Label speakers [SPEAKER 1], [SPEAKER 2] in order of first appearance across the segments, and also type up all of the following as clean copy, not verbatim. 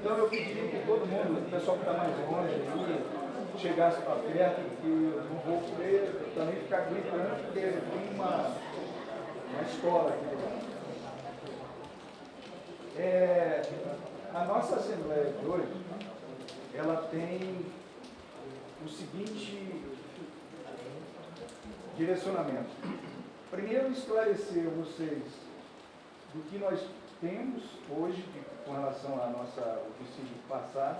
[SPEAKER 1] Então eu pedi que todo mundo, o pessoal que está mais longe, aí, chegasse para perto, que eu não vou poder também ficar gritando, porque tem uma escola aqui dentro. A nossa Assembleia de hoje, ela tem o seguinte direcionamento. Primeiro, esclarecer vocês do que nós temos hoje com relação à nossa oficina passada.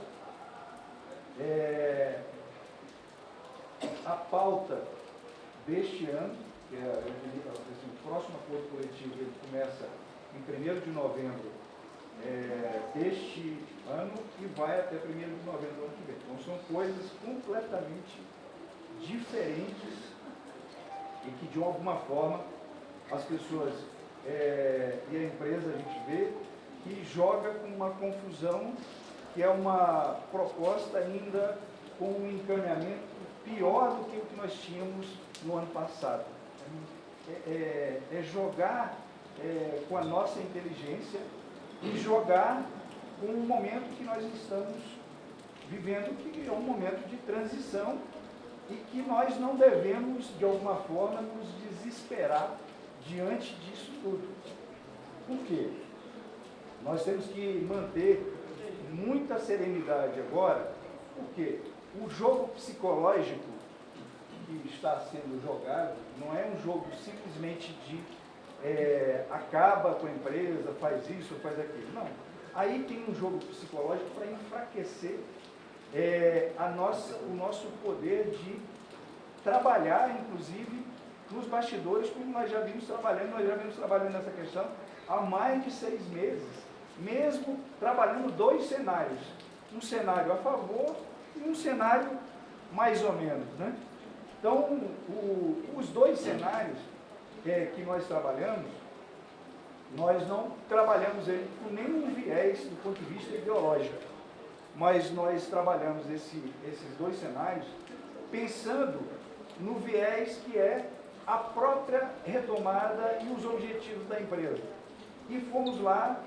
[SPEAKER 1] A pauta deste ano, que é o próximo acordo coletivo, ele começa em 1º de novembro deste ano e vai até 1º de novembro do ano que vem. Então são coisas completamente diferentes e que de alguma forma as pessoas e a empresa a gente vê que joga com uma confusão, que é uma proposta ainda com um encaminhamento pior do que o que nós tínhamos no ano passado. Jogar com a nossa inteligência e jogar com o momento que nós estamos vivendo, que é um momento de transição e que nós não devemos, de alguma forma, nos desesperar diante disso tudo. Por quê? Nós temos que manter muita serenidade agora, porque o jogo psicológico que está sendo jogado não é um jogo simplesmente de acaba com a empresa, faz isso, faz aquilo. Não. Aí tem um jogo psicológico para enfraquecer o nosso poder de trabalhar, inclusive, nos bastidores, como nós já vimos trabalhando nessa questão há mais de 6 meses, mesmo trabalhando 2 cenários, um cenário a favor e um cenário mais ou menos, né? Então, os 2 cenários que nós trabalhamos, nós não trabalhamos ele com nenhum viés do ponto de vista ideológico, mas nós trabalhamos esses 2 cenários pensando no viés que é a própria retomada e os objetivos da empresa. E fomos lá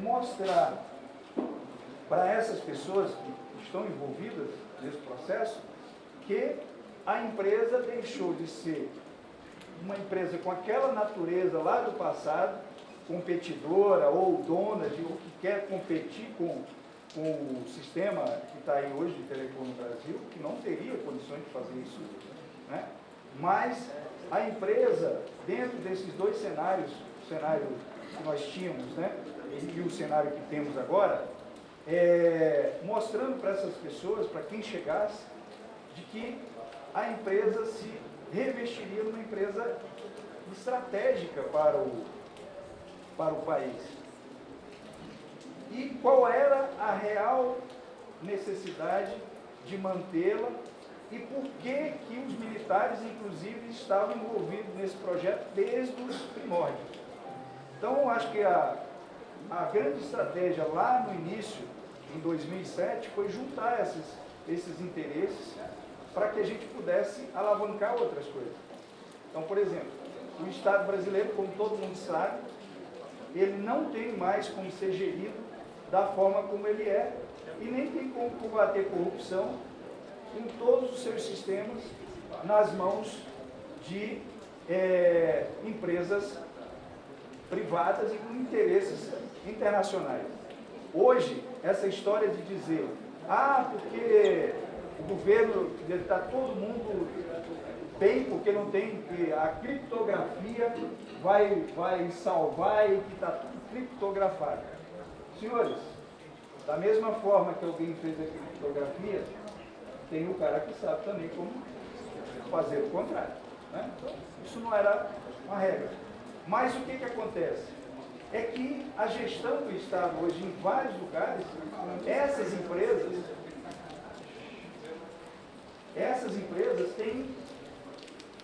[SPEAKER 1] mostrar para essas pessoas que estão envolvidas nesse processo que a empresa deixou de ser uma empresa com aquela natureza lá do passado, competidora ou dona de ou que quer competir com o sistema que está aí hoje de telecom no Brasil, que não teria condições de fazer isso, né? Mas a empresa, dentro desses 2 cenários, o cenário que nós tínhamos, né, e o cenário que temos agora, mostrando para essas pessoas, para quem chegasse, de que a empresa se revestiria numa empresa estratégica para o país. E qual era a real necessidade de mantê-la e por que os militares, inclusive, estavam envolvidos nesse projeto desde os primórdios. Então, eu acho que a grande estratégia lá no início, em 2007, foi juntar esses interesses para que a gente pudesse alavancar outras coisas. Então, por exemplo, o Estado brasileiro, como todo mundo sabe, ele não tem mais como ser gerido da forma como ele é e nem tem como combater corrupção em todos os seus sistemas nas mãos de empresas privadas e com interesses internacionais. Hoje, essa história de dizer, porque o governo está todo mundo bem, porque não tem, que a criptografia vai salvar e que está tudo criptografado. Senhores, da mesma forma que alguém fez a criptografia, tem o cara que sabe também como fazer o contrário, né? Então, isso não era uma regra. Mas o que acontece? É que a gestão do Estado hoje, em vários lugares, essas empresas têm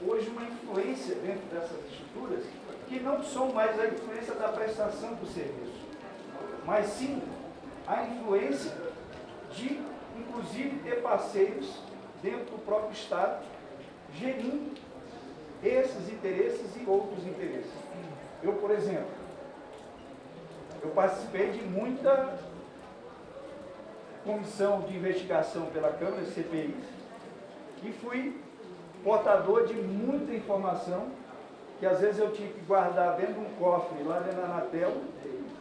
[SPEAKER 1] hoje uma influência dentro dessas estruturas que não são mais a influência da prestação do serviço, mas sim a influência de, inclusive, ter parceiros dentro do próprio Estado, gerindo esses interesses e outros interesses. Eu, por exemplo, eu participei de muita comissão de investigação pela Câmara, CPI, e fui portador de muita informação, que às vezes eu tinha que guardar dentro de um cofre lá dentro da Anatel,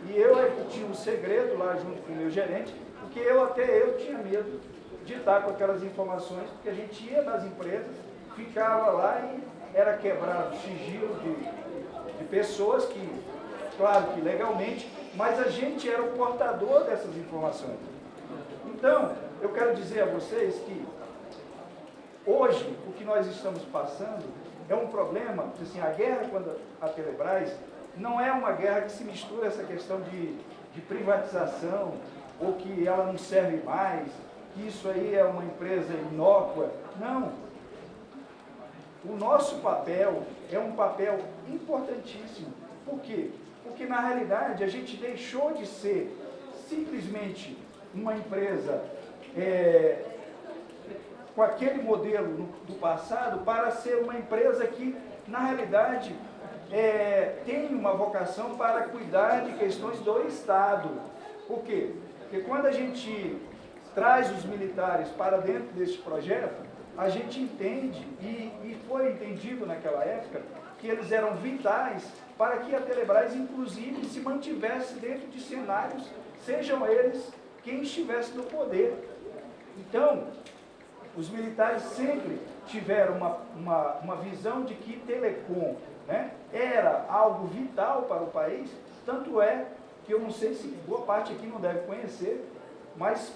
[SPEAKER 1] e eu tinha um segredo lá junto com o meu gerente, porque eu tinha medo de estar com aquelas informações, porque a gente ia nas empresas, ficava lá e era quebrado sigilo de pessoas que, claro que legalmente, mas a gente era o portador dessas informações. Então, eu quero dizer a vocês que hoje o que nós estamos passando é um problema, assim, a guerra contra a Telebrás não é uma guerra que se mistura essa questão de privatização, ou que ela não serve mais, que isso aí é uma empresa inócua. Não. O nosso papel é um papel importantíssimo. Por quê? Porque, na realidade, a gente deixou de ser simplesmente uma empresa com aquele modelo do passado para ser uma empresa que, na realidade, tem uma vocação para cuidar de questões do Estado. Por quê? Porque quando a gente traz os militares para dentro desse projeto, a gente entende, e foi entendido naquela época, que eles eram vitais para que a Telebrás, inclusive, se mantivesse dentro de cenários, sejam eles quem estivesse no poder. Então, os militares sempre tiveram uma visão de que telecom, né, era algo vital para o país, tanto é que eu não sei se boa parte aqui não deve conhecer, mas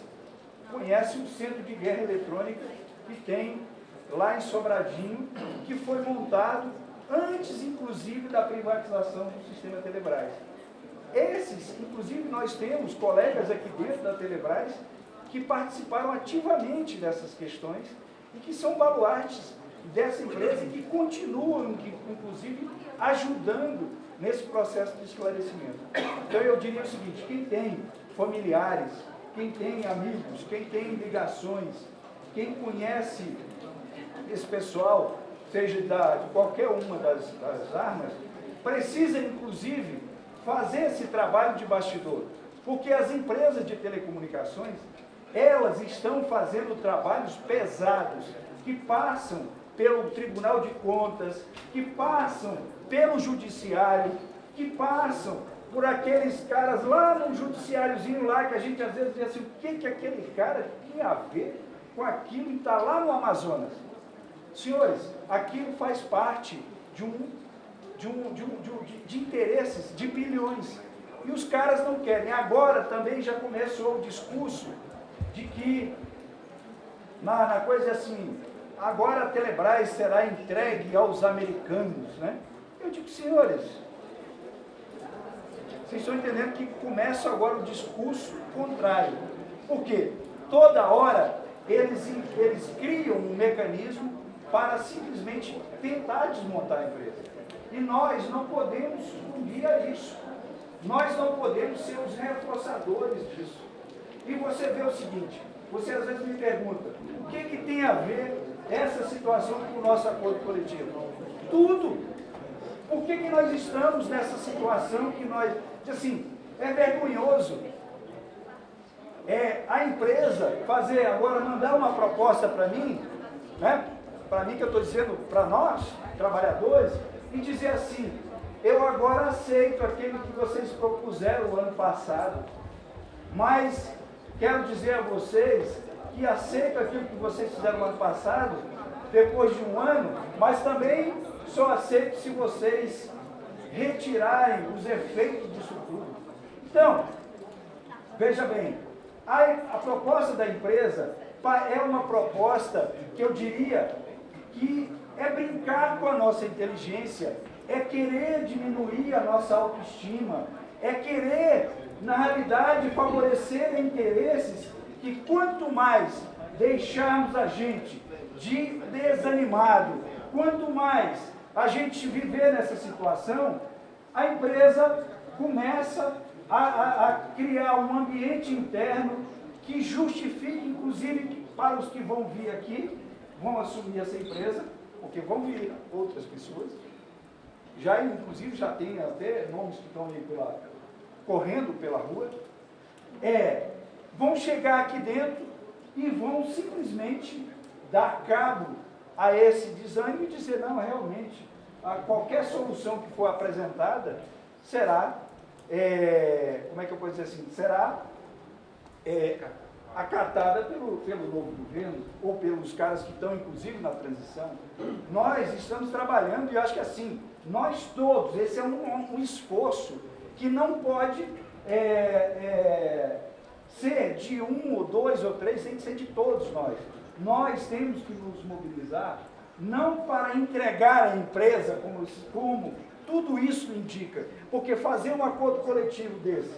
[SPEAKER 1] conhece o Centro de Guerra Eletrônica que tem lá em Sobradinho, que foi montado antes, inclusive, da privatização do sistema Telebrás. Esses, inclusive, nós temos colegas aqui dentro da Telebrás que participaram ativamente dessas questões e que são baluartes dessa empresa e que continuam, inclusive, ajudando nesse processo de esclarecimento. Então, eu diria o seguinte: quem tem familiares, quem tem amigos, quem tem ligações, quem conhece esse pessoal, seja de qualquer uma das armas, precisa, inclusive, fazer esse trabalho de bastidor, porque as empresas de telecomunicações, elas estão fazendo trabalhos pesados, que passam pelo Tribunal de Contas, que passam pelo Judiciário, que passam por aqueles caras lá no judiciáriozinho lá, que a gente às vezes diz assim, o que aquele cara tinha a ver com aquilo que está lá no Amazonas? Senhores, aquilo faz parte de interesses de bilhões. E os caras não querem. Agora também já começou o discurso de que, na coisa assim, agora a Telebrás será entregue aos americanos, né? Eu digo, senhores, vocês estão entendendo que começa agora o discurso contrário. Por quê? Toda hora eles criam um mecanismo para simplesmente tentar desmontar a empresa. E nós não podemos sucumbir a isso. Nós não podemos ser os reforçadores disso. E você vê o seguinte, você às vezes me pergunta, o que tem a ver essa situação com o nosso acordo coletivo? Tudo. Por que nós estamos nessa situação que nós, assim, é vergonhoso a empresa fazer agora, mandar uma proposta para mim, né? Para mim que eu estou dizendo, para nós, trabalhadores, e dizer assim, eu agora aceito aquilo que vocês propuseram o ano passado, mas quero dizer a vocês que aceito aquilo que vocês fizeram no ano passado, depois de um ano, mas também só aceito se vocês retirarem os efeitos disso tudo. Então, veja bem, a proposta da empresa é uma proposta que eu diria que é brincar com a nossa inteligência, é querer diminuir a nossa autoestima, é querer, na realidade, favorecer interesses que quanto mais deixarmos a gente desanimado, quanto mais a gente viver nessa situação, a empresa começa a criar um ambiente interno que justifique, inclusive, para os que vão vir aqui, vão assumir essa empresa, porque vão vir outras pessoas, inclusive já tem até nomes que estão aí correndo pela rua, vão chegar aqui dentro e vão simplesmente dar cabo a esse desânimo e dizer, não, realmente, qualquer solução que for apresentada será, como é que eu posso dizer assim, será acatada pelo novo governo, ou pelos caras que estão, inclusive, na transição. Nós estamos trabalhando, e eu acho que assim, nós todos, esse é um esforço que não pode ser de um, ou dois, ou três, tem que ser de todos nós. Nós temos que nos mobilizar, não para entregar a empresa, como tudo isso indica, porque fazer um acordo coletivo desse,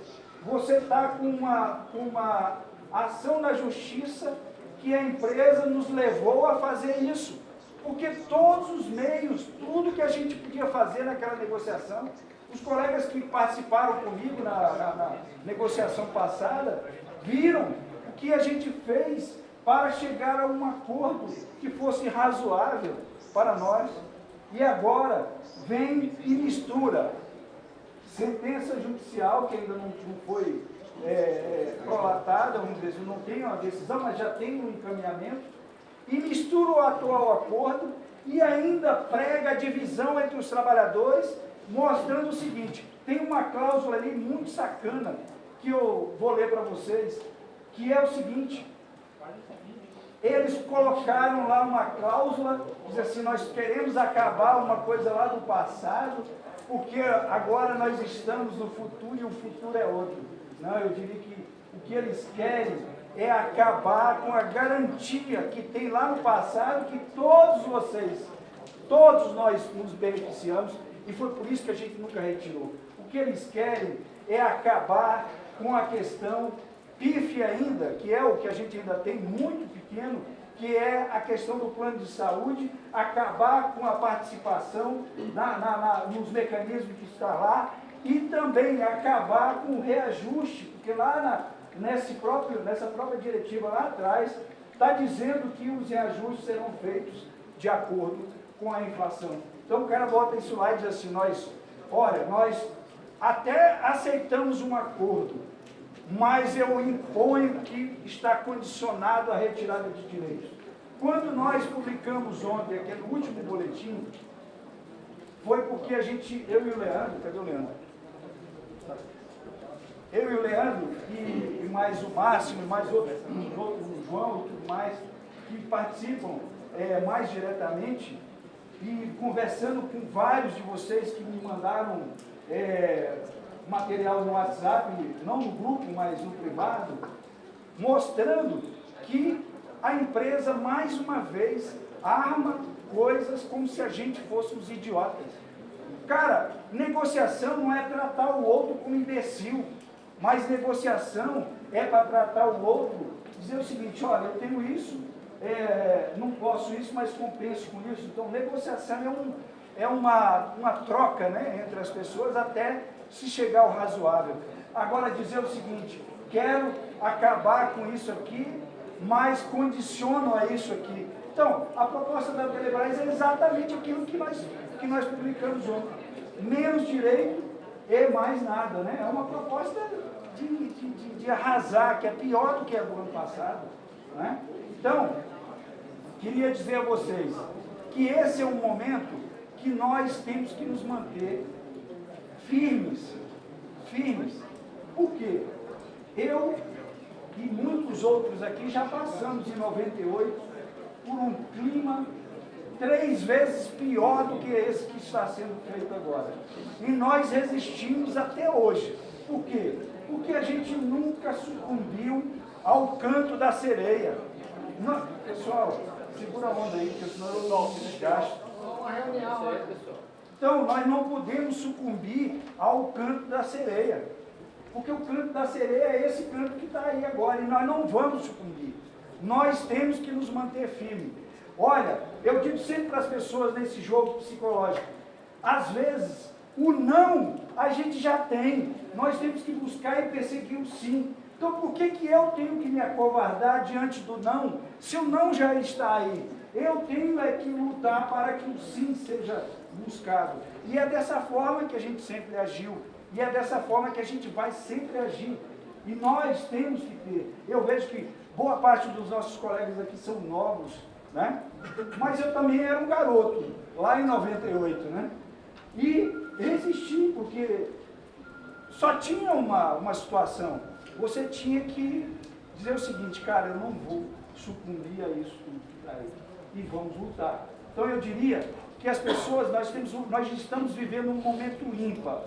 [SPEAKER 1] você está com uma ação na justiça que a empresa nos levou a fazer isso, porque todos os meios, tudo que a gente podia fazer naquela negociação, os colegas que participaram comigo na negociação passada, viram o que a gente fez para chegar a um acordo que fosse razoável para nós. E agora vem e mistura sentença judicial, que ainda não foi prolatada, vamos dizer assim, não tem uma decisão, mas já tem um encaminhamento, e mistura o atual acordo e ainda prega a divisão entre os trabalhadores, mostrando o seguinte, tem uma cláusula ali muito sacana, que eu vou ler para vocês, que é o seguinte, eles colocaram lá uma cláusula, diz assim, nós queremos acabar uma coisa lá do passado, porque agora nós estamos no futuro e o futuro é outro. Não, eu diria que o que eles querem é acabar com a garantia que tem lá no passado, que todos vocês, todos nós nos beneficiamos, e foi por isso que a gente nunca retirou. O que eles querem é acabar com a questão pífia ainda, que é o que a gente ainda tem muito pequeno, que é a questão do plano de saúde, acabar com a participação nos mecanismos que está lá, e também acabar com o reajuste, porque lá nessa própria diretiva lá atrás, está dizendo que os reajustes serão feitos de acordo com a inflação. Então o cara bota isso lá e diz assim, nós até aceitamos um acordo, mas eu imponho que está condicionado à retirada de direitos. Quando nós publicamos ontem, aquele último boletim, foi porque eu e o Leandro, cadê o Leandro? Eu e o Leandro, e mais o Márcio, e mais outros, o João e tudo mais, que participam mais diretamente, e conversando com vários de vocês que me mandaram material no WhatsApp, não no grupo, mas no privado, mostrando que a empresa, mais uma vez, arma coisas como se a gente fôssemos idiotas. Cara, negociação não é tratar o outro como imbecil, mas negociação é para tratar o outro, dizer o seguinte, olha, eu tenho isso, não posso isso, mas compenso com isso. Então, negociação é uma troca, né, entre as pessoas até se chegar ao razoável. Agora, dizer o seguinte, quero acabar com isso aqui, mas condiciono a isso aqui. Então, a proposta da Telebrás é exatamente aquilo que nós publicamos ontem. Menos direito e mais nada, né? É uma proposta de arrasar, que é pior do que a do ano passado, né? Então, queria dizer a vocês que esse é um momento que nós temos que nos manter firmes. Por quê? Eu e muitos outros aqui já passamos em 98 por um clima 3 vezes pior do que esse que está sendo feito agora. E nós resistimos até hoje. Por quê? Porque a gente nunca sucumbiu ao canto da sereia. Não, pessoal, segura a onda aí, porque senão eu não desgasto. Então, nós não podemos sucumbir ao canto da sereia. Porque o canto da sereia é esse canto que está aí agora, e nós não vamos sucumbir. Nós temos que nos manter firmes. Olha, eu digo sempre para as pessoas nesse jogo psicológico, às vezes, o não a gente já tem, nós temos que buscar e perseguir o sim. Então, por que eu tenho que me acovardar diante do não, se o não já está aí? Eu tenho que lutar para que o sim seja buscado. E é dessa forma que a gente sempre agiu, e é dessa forma que a gente vai sempre agir. E nós temos que ter. Eu vejo que boa parte dos nossos colegas aqui são novos, né? Mas eu também era um garoto, lá em 98, né? E resisti, porque só tinha uma situação. Você tinha que dizer o seguinte, cara, eu não vou sucumbir a isso tudo que está aí. E vamos lutar. Então eu diria que as pessoas, nós estamos vivendo um momento ímpar.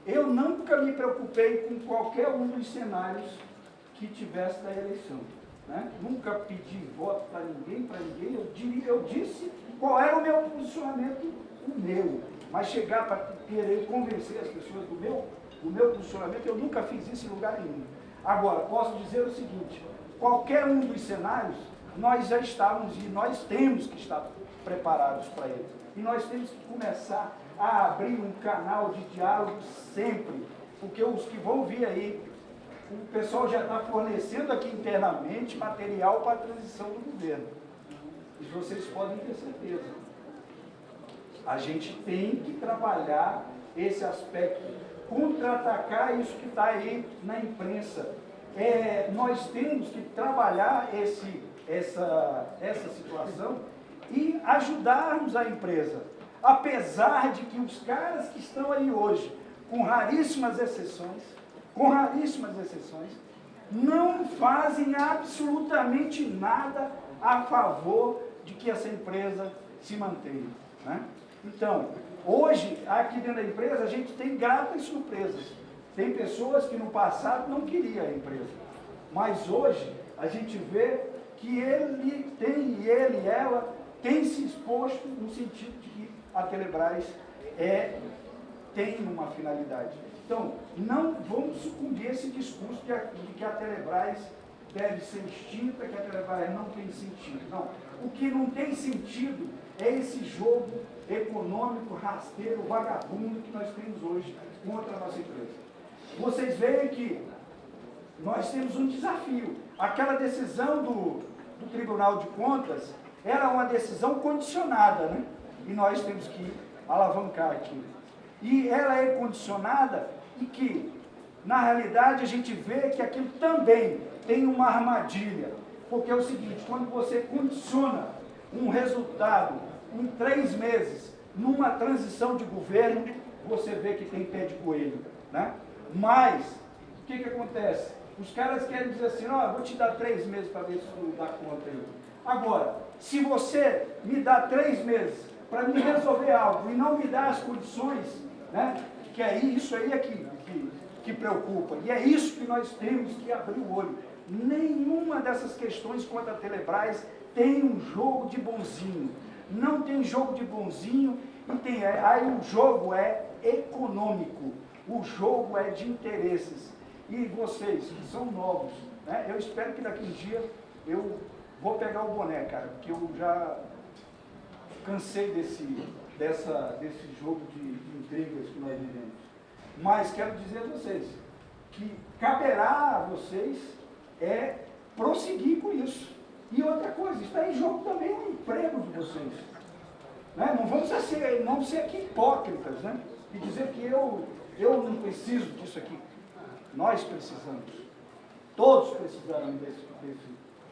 [SPEAKER 1] Eu nunca me preocupei com qualquer um dos cenários que tivesse da eleição. Né? Nunca pedi voto para ninguém. Eu disse qual era o meu posicionamento, o meu. Mas chegar para querer convencer as pessoas do meu posicionamento, eu nunca fiz isso em lugar nenhum. Agora, posso dizer o seguinte, qualquer um dos cenários, nós já estávamos e nós temos que estar preparados para ele. E nós temos que começar a abrir um canal de diálogo sempre, porque os que vão vir aí, o pessoal já está fornecendo aqui internamente material para a transição do governo. E vocês podem ter certeza. A gente tem que trabalhar esse aspecto, contra-atacar isso que está aí na imprensa. Nós temos que trabalhar essa situação e ajudarmos a empresa. Apesar de que os caras que estão aí hoje, com raríssimas exceções, não fazem absolutamente nada a favor de que essa empresa se mantenha. Né? Então, hoje, aqui dentro da empresa, a gente tem gratas surpresas. Tem pessoas que no passado não queriam a empresa, mas hoje a gente vê que ela tem se exposto no sentido de que a Telebrás tem uma finalidade. Então, não vamos sucumbir a esse discurso de que a Telebrás deve ser extinta, que a Telebrás não tem sentido. Não. O que não tem sentido é esse jogo econômico, rasteiro, vagabundo que nós temos hoje contra a nossa empresa. Vocês veem que nós temos um desafio. Aquela decisão do Tribunal de Contas era uma decisão condicionada, né? E nós temos que alavancar aquilo. E ela é condicionada e que, na realidade, a gente vê que aquilo também tem uma armadilha. Porque é o seguinte, quando você condiciona um resultado em 3 meses, numa transição de governo, você vê que tem pé de coelho, né? Mas, o que acontece? Os caras querem dizer assim, ó, vou te dar 3 meses para ver se tu dá conta aí. Agora, se você me dá 3 meses para me resolver algo e não me dá as condições, né? Que isso aí é que preocupa. E é isso que nós temos que abrir o olho. Nenhuma dessas questões contra a Telebrás tem um jogo de bonzinho. Não tem jogo de bonzinho, e aí o jogo é econômico, o jogo é de interesses. E vocês, que são novos, né, eu espero que daqui a um dia eu vou pegar o boné, cara, porque eu já cansei desse jogo de intrigas que nós vivemos. Mas quero dizer a vocês que caberá a vocês prosseguir com isso. E outra coisa, está em jogo também o emprego de vocês. Né? Não vamos ser aqui hipócritas, né? E dizer que eu não preciso disso aqui. Nós precisamos. Todos precisarão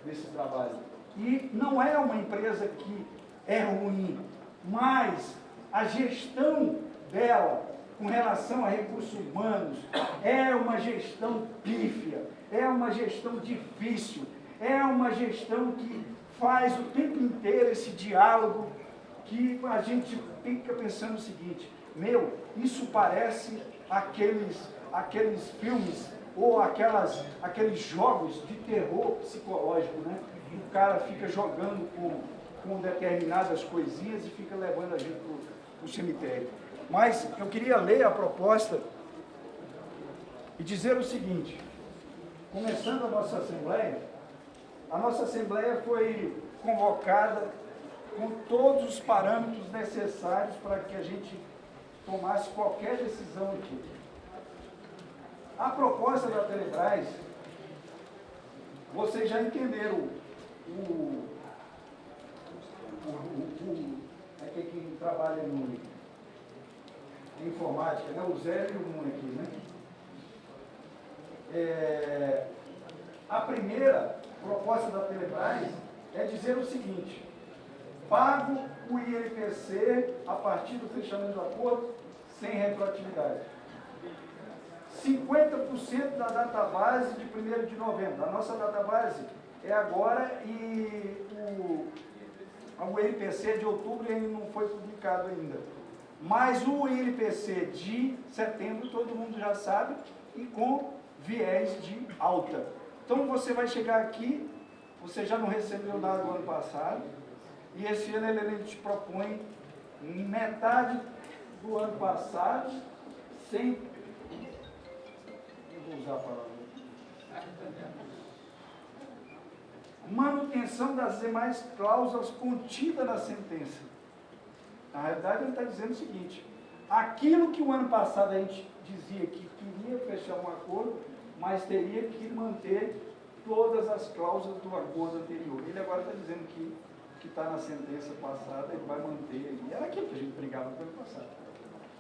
[SPEAKER 1] desse trabalho. E não é uma empresa que é ruim, mas a gestão dela com relação a recursos humanos é uma gestão pífia, é uma gestão difícil, é uma gestão que faz o tempo inteiro esse diálogo que a gente fica pensando o seguinte, isso parece aqueles filmes ou aqueles jogos de terror psicológico, né? O cara fica jogando com determinadas coisinhas e fica levando a gente para o cemitério. Mas eu queria ler a proposta e dizer o seguinte, começando a nossa Assembleia foi convocada com todos os parâmetros necessários para que a gente tomasse qualquer decisão aqui. A proposta da Telebrás, vocês já entenderam quem trabalha em informática, né? O Zé e o Moon aqui, né? A primeira proposta da Telebrás é dizer o seguinte: pago o INPC a partir do fechamento do acordo sem retroatividade. 50% da database de 1º de novembro. A nossa database é agora e o INPC de outubro ainda não foi publicado ainda. Mas o INPC de setembro todo mundo já sabe e com viés de alta. Então você vai chegar aqui, você já não recebeu nada do ano passado, e esse ano ele te propõe metade do ano passado, sem... Eu vou usar a palavra. Manutenção das demais cláusulas contidas na sentença. Na realidade ele está dizendo o seguinte: aquilo que o ano passado a gente dizia que queria fechar um acordo, mas teria que manter todas as cláusulas do acordo anterior. Ele agora está dizendo que está na sentença passada, ele vai manter. E era aquilo que a gente brigava no ano passado.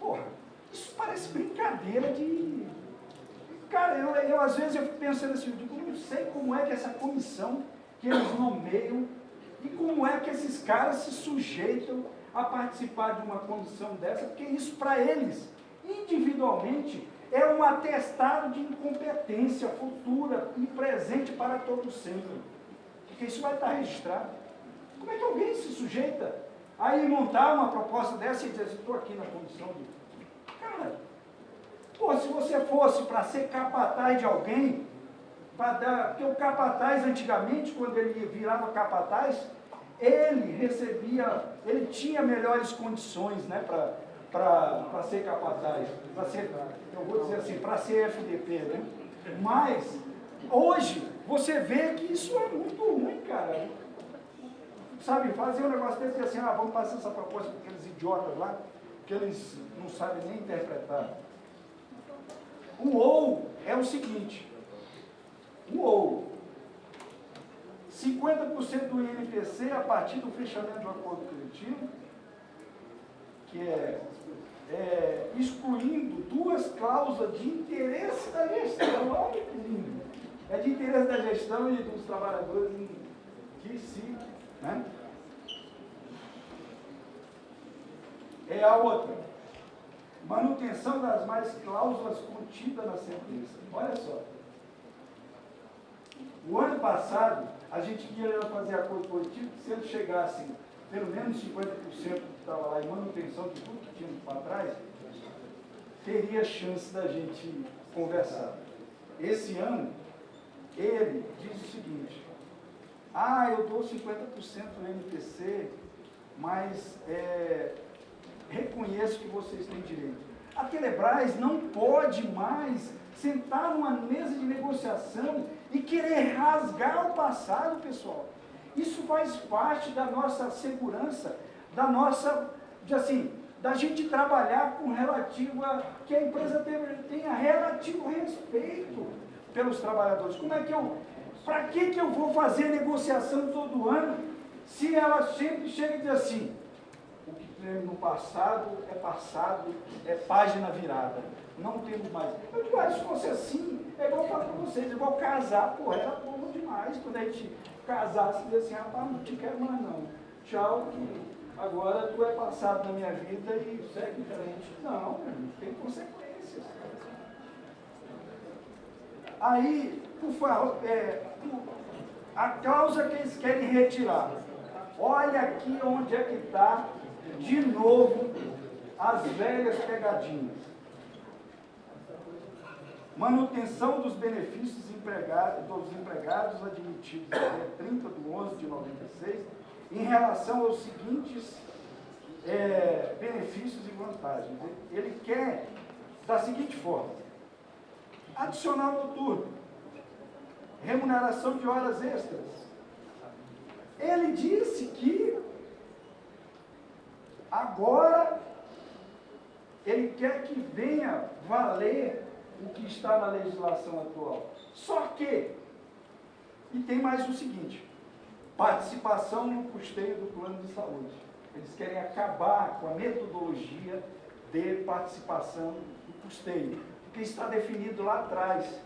[SPEAKER 1] Porra, isso parece brincadeira de... Cara, eu às vezes eu fico pensando assim, eu digo, não sei como é que essa comissão que eles nomeiam e como é que esses caras se sujeitam a participar de uma comissão dessa, porque isso para eles, individualmente, é um atestado de incompetência futura e presente para todo sempre. Porque isso vai estar registrado. Como é que alguém se sujeita a ir montar uma proposta dessa e dizer, estou aqui na comissão de... Cara, pô, se você fosse para ser capataz de alguém, porque o capataz antigamente, quando ele virava capataz, ele tinha melhores condições, né, para ser capataz, para ser, eu vou dizer assim, para ser FDP, né? Mas, hoje, você vê que isso é muito ruim, cara. Sabe, fazer um negócio desse assim, vamos passar essa proposta para aqueles idiotas lá, que eles não sabem nem interpretar. O ou é o seguinte, 50% do INPC a partir do fechamento do acordo coletivo, que excluindo duas cláusulas de interesse da gestão. Olha que lindo! É de interesse da gestão e dos trabalhadores que si, né? É a outra. Manutenção das mais cláusulas contidas na sentença. Olha só. O ano passado, a gente queria fazer acordo coletivo que se eles chegassem pelo menos 50% que estava lá em manutenção de tudo que tínhamos para trás, teria chance da gente conversar. Esse ano, ele diz o seguinte: eu dou 50% no MPC, mas reconheço que vocês têm direito. A Telebrás não pode mais sentar numa mesa de negociação e querer rasgar o passado, pessoal. Isso faz parte da nossa segurança, da gente trabalhar com que a empresa tenha relativo respeito pelos trabalhadores. Para que eu vou fazer negociação todo ano, se ela sempre chega e diz assim, o que teve no passado, é página virada, não temos mais. Eu digo, se fosse assim, é igual eu falo para vocês, é igual casar, era bom demais, quando a gente casasse, dizer assim, rapaz, não te quero mais não, tchau, agora tu é passado na minha vida e segue em frente. Não, tem consequências. Aí, por favor, a cláusula que eles querem retirar, olha aqui onde é que está, de novo, as velhas pegadinhas. Manutenção dos benefícios dos empregados admitidos até 30 de 11 de 96, em relação aos seguintes benefícios e vantagens. Ele quer da seguinte forma: adicional noturno, remuneração de horas extras. Ele disse que agora ele quer que venha valer o que está na legislação atual. Só que, e tem mais o seguinte, participação no custeio do plano de saúde. Eles querem acabar com a metodologia de participação no custeio, porque está definido lá atrás.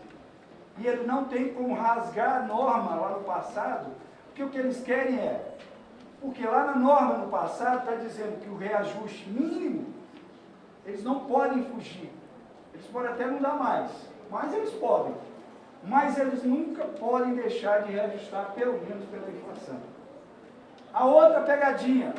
[SPEAKER 1] e ele não tem como rasgar a norma lá no passado, porque o que eles querem é, porque lá na norma no passado está dizendo que o reajuste mínimo, eles não podem fugir, eles podem até não dar mais, mas eles podem, mas eles nunca podem deixar de reajustar, pelo menos pela inflação. A outra pegadinha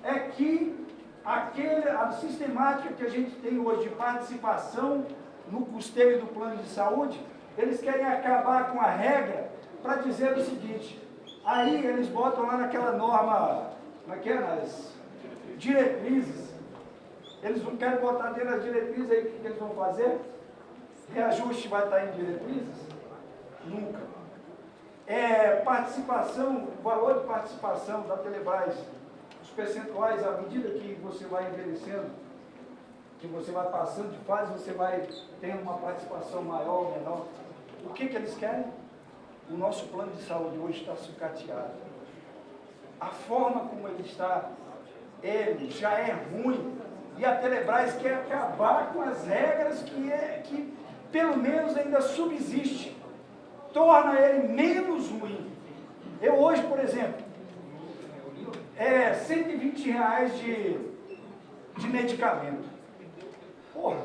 [SPEAKER 1] é que a sistemática que a gente tem hoje de participação no custeio do plano de saúde, eles querem acabar com a regra para dizer o seguinte, aí eles botam lá naquela norma, como é que é, nas diretrizes, eles não querem botar dentro das diretrizes, aí o que eles vão fazer? Reajuste vai estar em diretrizes? Nunca. Participação, o valor de participação da Telebrás, os percentuais, à medida que você vai envelhecendo, que você vai passando de fase, você vai tendo uma participação maior ou menor. O que eles querem? O nosso plano de saúde hoje está sucateado. A forma como ele está, ele já é ruim. E a Telebrás quer acabar com as regras que pelo menos ainda subsiste. Torna ele menos ruim. Eu hoje, por exemplo, R$120 de medicamento. Porra,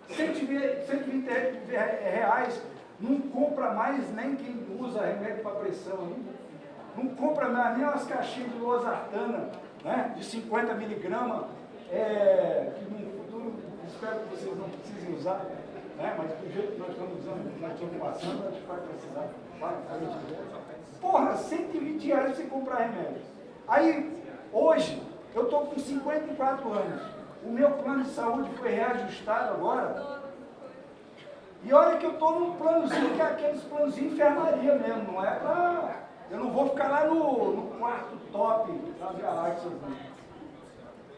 [SPEAKER 1] R$120 não compra mais nem quem usa remédio para pressão ainda. Não compra mais nem umas caixinhas de losartana, né, de 50 miligramas, que no futuro espero que vocês não precisem usar, né, mas do jeito que nós estamos usando, nós estamos passando, a gente vai precisar. Porra, R$120 você comprar remédio. Aí, hoje, eu estou com 54 anos. O meu plano de saúde foi reajustado agora. E olha que eu estou num planozinho, que é aqueles planos de enfermaria mesmo, não é para... Eu não vou ficar lá no quarto top das galáxias.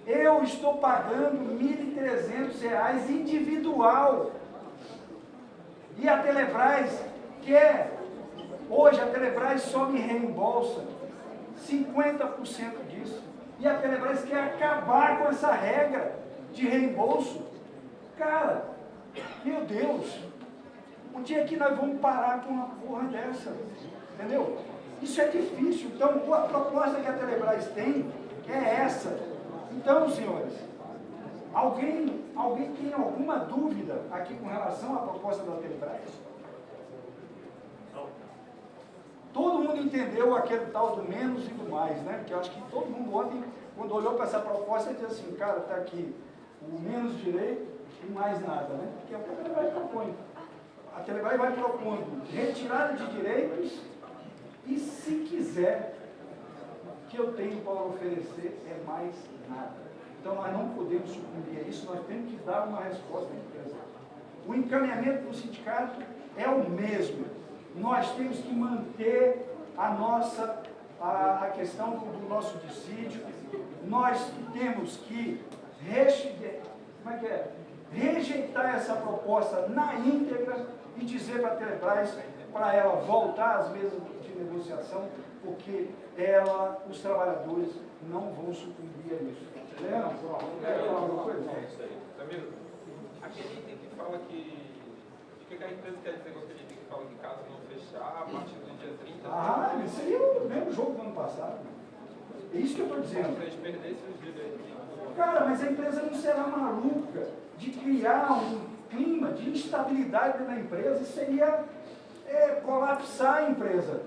[SPEAKER 1] Eu estou pagando R$1.300 individual. E a Telebrás hoje a Telebrás só me reembolsa 50% disso. E a Telebrás quer acabar com essa regra de reembolso. Cara, meu Deus, o dia que nós vamos parar com uma porra dessa? Entendeu? Isso é difícil. Então, a proposta que a Telebrás tem é essa. Então, senhores, alguém tem alguma dúvida aqui com relação à proposta da Telebrás? Todo mundo entendeu aquele tal do menos e do mais, né? Porque eu acho que todo mundo ontem, quando olhou para essa proposta, disse assim, cara, está aqui o menos direito e mais nada, né? Porque é o que a Telebrás propõe. A Telebrás vai propondo retirada de direitos e, se quiser, o que eu tenho para oferecer é mais nada. Então, nós não podemos sucumbir a isso, nós temos que dar uma resposta à empresa. O encaminhamento do sindicato é o mesmo. Nós temos que manter a questão do nosso dissídio, nós temos que rejeitar essa proposta na íntegra e dizer para a Telebrás, para ela voltar às mesas de negociação, porque os trabalhadores não vão sucumbir a isso. Leandro, quer falar alguma coisa?
[SPEAKER 2] Camilo, aquele item que fala que a empresa quer dizer com aquele item que fala que caso não fechar, a partir do dia 30...
[SPEAKER 1] isso aí é o mesmo jogo do ano passado. É isso que eu estou dizendo.
[SPEAKER 2] Eles perdessem os direitos.
[SPEAKER 1] Cara, mas a empresa não será maluca de criar um clima de instabilidade na empresa, seria colapsar a empresa.